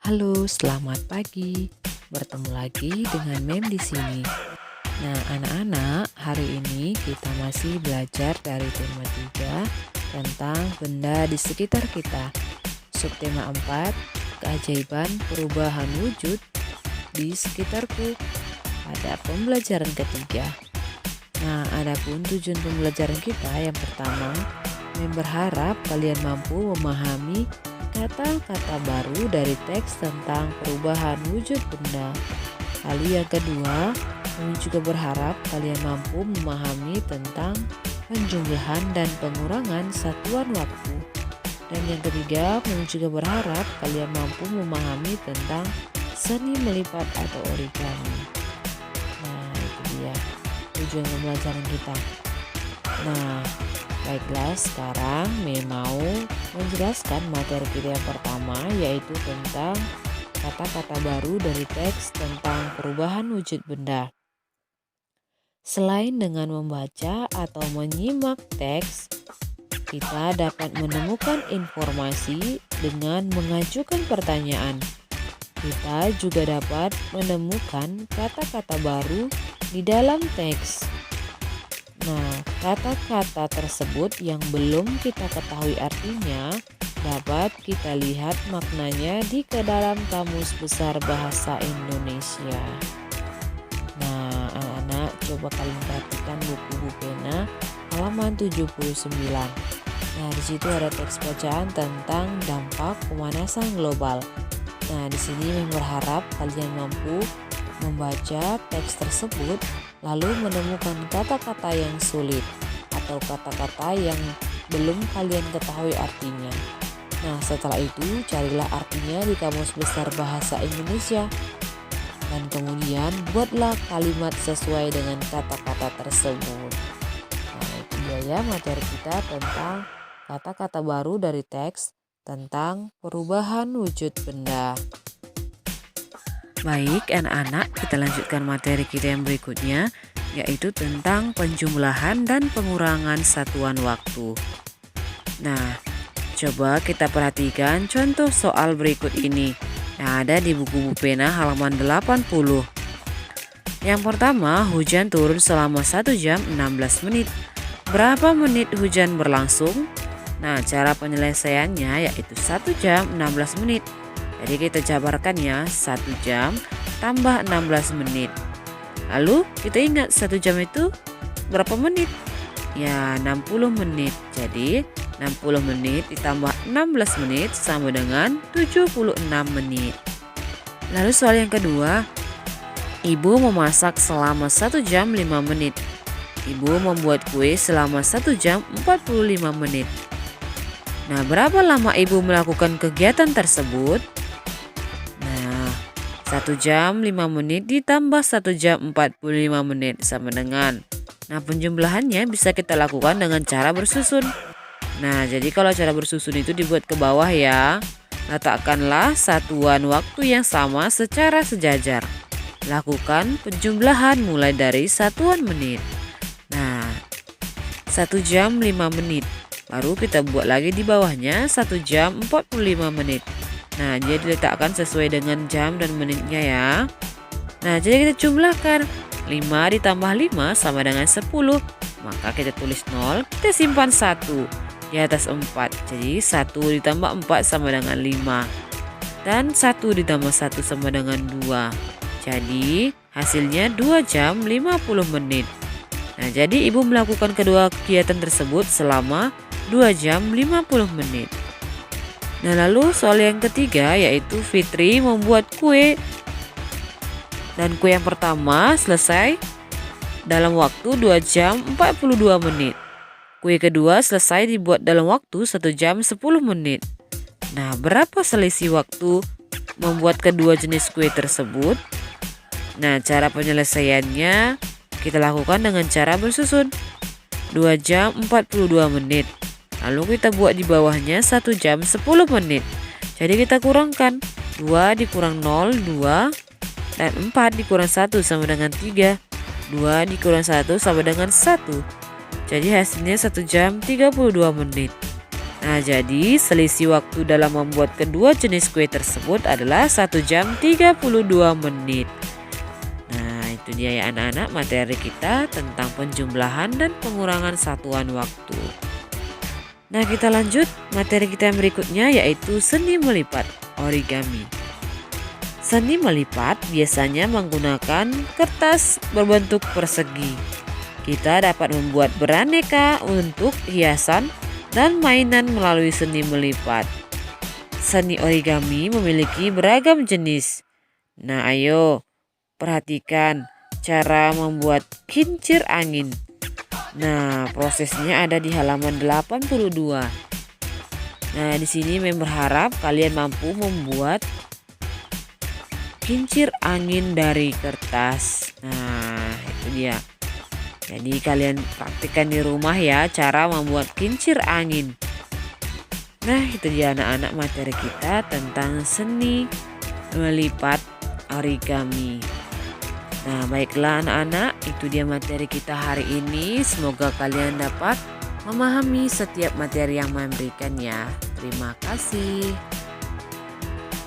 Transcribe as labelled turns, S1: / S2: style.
S1: Halo, selamat pagi. Bertemu lagi dengan Mem di sini. Nah, anak-anak, hari ini kita masih belajar dari tema 3 tentang benda di sekitar kita. Subtema 4, keajaiban perubahan wujud di sekitarku. Pada pembelajaran ketiga. Nah, adapun tujuan pembelajaran kita yang pertama, Mem berharap kalian mampu memahami kata-kata baru dari teks tentang perubahan wujud benda. Lalu yang kedua, kami juga berharap kalian mampu memahami tentang penjumlahan dan pengurangan satuan waktu. Dan yang ketiga, kami juga berharap kalian mampu memahami tentang seni melipat atau origami. Nah, itu dia tujuan pembelajaran kita. Nah, baiklah, sekarang mau menjelaskan materi kita yang pertama, yaitu tentang kata-kata baru dari teks tentang perubahan wujud benda. Selain dengan membaca atau menyimak teks, kita dapat menemukan informasi dengan mengajukan pertanyaan. Kita juga dapat menemukan kata-kata baru di dalam teks. Nah, kata-kata tersebut yang belum kita ketahui artinya dapat kita lihat maknanya di dalam Kamus Besar Bahasa Indonesia. Nah, anak-anak, coba kalian perhatikan buku pena halaman 79. Nah, di situ ada teks bacaan tentang dampak pemanasan global. Nah, di sini Mem berharap kalian mampu membaca teks tersebut lalu menemukan kata-kata yang sulit atau kata-kata yang belum kalian ketahui artinya. Nah, setelah itu carilah artinya di Kamus Besar Bahasa Indonesia dan kemudian buatlah kalimat sesuai dengan kata-kata tersebut. Nah, itu dia ya materi kita tentang kata-kata baru dari teks tentang perubahan wujud benda. Baik anak-anak, kita lanjutkan materi kita yang berikutnya, yaitu tentang penjumlahan dan pengurangan satuan waktu. Nah, coba kita perhatikan contoh soal berikut ini yang ada di buku pena halaman 80. Yang pertama, hujan turun selama 1 jam 16 menit. Berapa menit hujan berlangsung? Nah, cara penyelesaiannya yaitu 1 jam 16 menit. Jadi kita jabarkannya 1 jam tambah 16 menit. Lalu kita ingat 1 jam itu berapa menit? Ya, 60 menit. Jadi 60 menit ditambah 16 menit sama dengan 76 menit. Lalu soal yang kedua, ibu memasak selama 1 jam 5 menit. Ibu membuat kue selama 1 jam 45 menit. Nah, berapa lama ibu melakukan kegiatan tersebut? 1 jam 5 menit ditambah 1 jam 45 menit sama dengan. Nah, penjumlahannya bisa kita lakukan dengan cara bersusun. Nah, jadi kalau cara bersusun itu dibuat ke bawah ya. Letakkanlah satuan waktu yang sama secara sejajar. Lakukan penjumlahan mulai dari satuan menit. Nah, 1 jam 5 menit. Baru kita buat lagi di bawahnya 1 jam 45 menit. Nah, dia diletakkan sesuai dengan jam dan menitnya ya. Nah, jadi kita jumlahkan 5 ditambah 5 sama dengan 10. Maka kita tulis 0, kita simpan 1 di atas 4. Jadi 1 ditambah 4 sama dengan 5. Dan 1 ditambah 1 sama dengan 2. Jadi hasilnya 2 jam 50 menit. Nah, jadi ibu melakukan kedua kegiatan tersebut selama 2 jam 50 menit. Nah, lalu soal yang ketiga yaitu Fitri membuat kue. Dan kue yang pertama selesai dalam waktu 2 jam 42 menit. Kue kedua selesai dibuat dalam waktu 1 jam 10 menit. Nah, berapa selisih waktu membuat kedua jenis kue tersebut? Nah, cara penyelesaiannya kita lakukan dengan cara bersusun. 2 jam 42 menit. Lalu kita buat di bawahnya 1 jam 10 menit. Jadi kita kurangkan 2 dikurang 0, 2. Dan 4 dikurang 1 sama dengan 3. 2 dikurang 1 sama dengan 1. Jadi hasilnya 1 jam 32 menit. Nah, jadi selisih waktu dalam membuat kedua jenis kue tersebut adalah 1 jam 32 menit. Nah, itu dia ya anak-anak materi kita tentang penjumlahan dan pengurangan satuan waktu. Nah, kita lanjut materi kita yang berikutnya yaitu seni melipat origami. Seni melipat biasanya menggunakan kertas berbentuk persegi. Kita dapat membuat beraneka untuk hiasan dan mainan melalui seni melipat. Seni origami memiliki beragam jenis. Nah, ayo perhatikan cara membuat kincir angin. Nah, prosesnya ada di halaman 82. Nah, di sini Mem berharap kalian mampu membuat kincir angin dari kertas. Nah, itu dia. Jadi kalian praktikkan di rumah ya cara membuat kincir angin. Nah, itu dia anak-anak materi kita tentang seni melipat origami. Nah, baiklah anak-anak, itu dia materi kita hari ini. Semoga kalian dapat memahami setiap materi yang memberikan ya. Terima kasih.